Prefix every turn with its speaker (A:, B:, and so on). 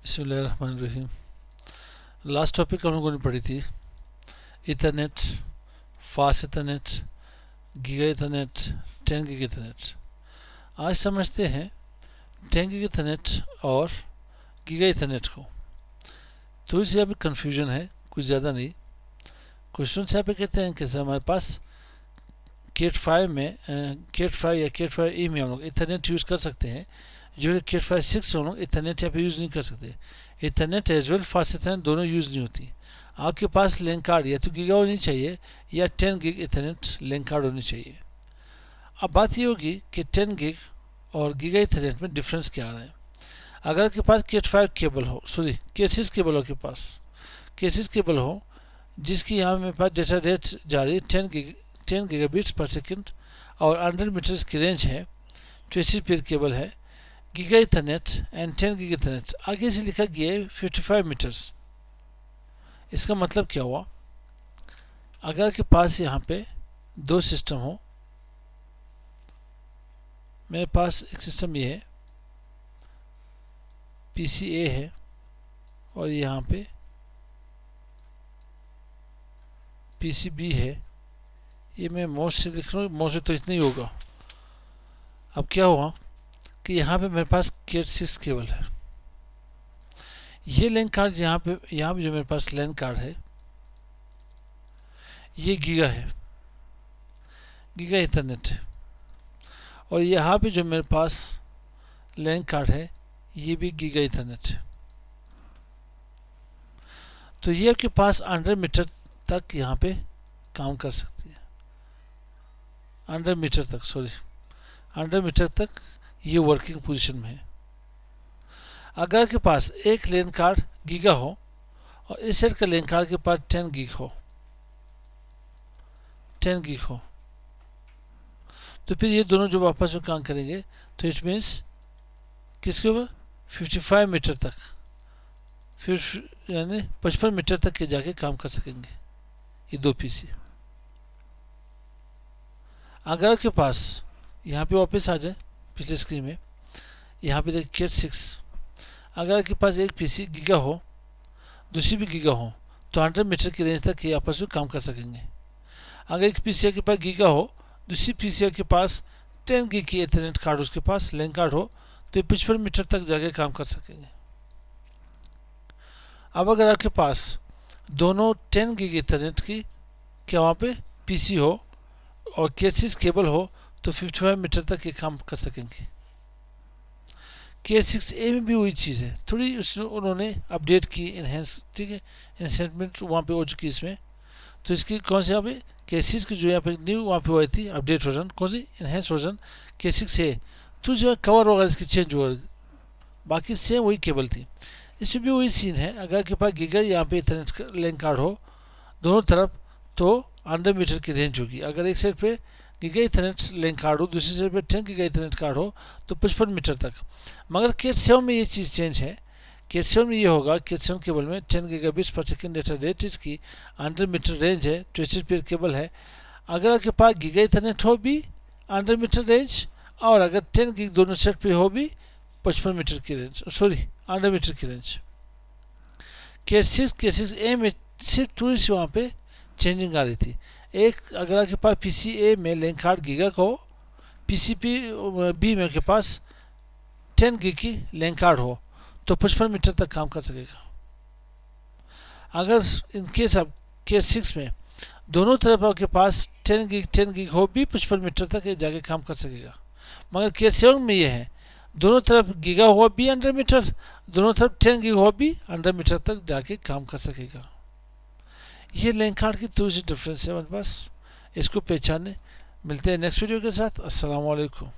A: बिस्मिल्लाहिर्रहमानिर्रहीम। Last topic हम लोगों ने पढ़ी थी Ethernet, fast Ethernet, giga Ethernet, 10 giga Ethernet. आज समझते हैं 10 गीगा इथरनेट और गीगा इथरनेट को। थोड़ी सी यहाँ पे कन्फ्यूजन है, कुछ ज़्यादा नहीं। क्वेश्चन यहाँ पे कहते हैं कि हमारे पास केट 5 में केट 5 या केट 5E में हम लोग इथरनेट यूज़ कर सकते हैं, जो कि केट 5 6 में हम लोग इथरनेट यहाँ पे यूज़ नहीं कर सकते। Ethernet as well fast ethernet दोनों यूज़ नहीं होती। आपके पास लिंक कार्ड या तो गीगा होनी चाहिए या 10 गिग इथरनेट लिंक कार्ड होनी चाहिए। अब बात ये होगी कि 10 गिग और गीगा इथरनेट में डिफरेंस क्या आ रहा है। अगर आपके पास केट 5 केबल हो, सॉरी केट 6 केबल हो, के पास केट 6 केबल हो जिसकी यहाँ मेरे पास डेटा रेट जा रही है 10 गीगाबिट्स पर सेकंड और 100 मीटर्स की रेंज है, 20 पेयर केबल है, giga Ethernet and 10 giga Ethernet. आगे से लिखा गया है 55 मीटर्स। इसका मतलब क्या हुआ? अगर के पास यहाँ पे दो सिस्टम हो, मेरे पास एक सिस्टम ये है, PCA है, और यहाँ पे PCB है। ये मैं मोस्ट से लिख रहा हूँ, मोस्ट से तो इतना ही होगा। अब क्या हुआ कि यहाँ पे मेरे पास केट 6 केबल है। ये लैन कार्ड यहाँ पे जो मेरे पास लैन कार्ड है ये गीगा है, गीगा इथरनेट है। और यहाँ पे जो मेरे पास लैन कार्ड है ये भी गीगा इथरनेट है। तो ये आपके पास 100 मीटर तक यहाँ पे काम कर सकती है। 100 मीटर तक, सॉरी 100 मीटर तक ये वर्किंग पोजीशन में है। अगर आपके पास एक लैन कार्ड गीगा हो और इस साइड का लैन कार्ड के पास 10 गिग हो, 10 गिग हो, तो फिर ये दोनों जब आपस में काम करेंगे तो इट मीन्स किसके ऊपर 55 मीटर तक, फिर यानी 55 मीटर तक के जाके काम कर सकेंगे ये दो पीसी। अगर आपके पास यहाँ पे वापस आ जाए पिछले स्क्रीन में, यहाँ पे देखिए केट 6, अगर आपके पास एक पीसी गीगा हो दूसरी भी गीगा हो तो 100 मीटर की रेंज तक ये आपस में काम कर सकेंगे। अगर एक पीसी के पास गीगा हो दूसरी पीसी के पास 10 गिग की इथरनेट कार्ड उसके पास लैन कार्ड हो तो ये 55 मीटर तक जाके काम कर सकेंगे। अब अगर आपके पास दोनों 10 गिग इथरनेट की क्या वहाँ पे पीसी हो और केट 6 केबल हो तो 55 मीटर तक ये काम कर सकेंगे। केट 6A में भी वही चीज़ है, थोड़ी उन्होंने अपडेट की, इन्हेंस, ठीक है, इन्हेंसमेंट वहाँ पे हो चुकी इसमें। तो इसकी कौन से यहाँ पे केट 6 की जो यहाँ पे न्यू वहाँ पे हुई थी अपडेट वर्जन, कौन सी इन्हेंस वर्जन केट 6A, तो जो है कवर वगैरह इसकी चेंज हुआ, बाकी सेम वही केबल थी। इसमें भी वही सीन है। अगर आपके पास गीगा यहाँ पे इथरनेट लैन कार्ड हो दोनों तरफ तो 100 मीटर की रेंज होगी। अगर एक साइड पे गीगा इथरनेट लैन कार्ड हो दूसरी साइड पे 10 गीगा इथरनेट कार्ड हो तो 55 मीटर तक। मगर केट 7 में ये चीज़ चेंज है। केट 7 में ये होगा, केट 7 केबल में 10 gigabits per second data rate इसकी 100 मीटर रेंज है, 20 पेयर केबल है। अगर आपके पास गीगा इथरनेट हो भी 100 मीटर रेंज और अगर 10 गिग दोनों सेट पे हो भी 55 मीटर की रेंज, सॉरी 100 मीटर की रेंज। केट 6A में सिर्फ थोड़ी सी वहाँ पे चेंजिंग आ रही थी। एक अगर आपके पास PCA में लैन कार्ड गीगा को, PCB में के पास 10 गिग की लैन कार्ड हो तो 55 मीटर तक काम कर सकेगा। अगर इन केस आप केट 6 में दोनों तरफ आपके पास 10 गिग हो भी 55 मीटर तक जाके काम कर सकेगा। मगर केट 7 में ये है, दोनों तरफ गीगा हुआ भी 100 मीटर, दोनों तरफ 10 गिग हुआ भी 100 मीटर तक जाके काम कर सकेगा। ये लैन कार्ड की थोड़ी सी डिफरेंस है हमारे पास, इसको पहचाने। मिलते हैं नेक्स्ट वीडियो के साथ। अस्सलाम वालेकुम।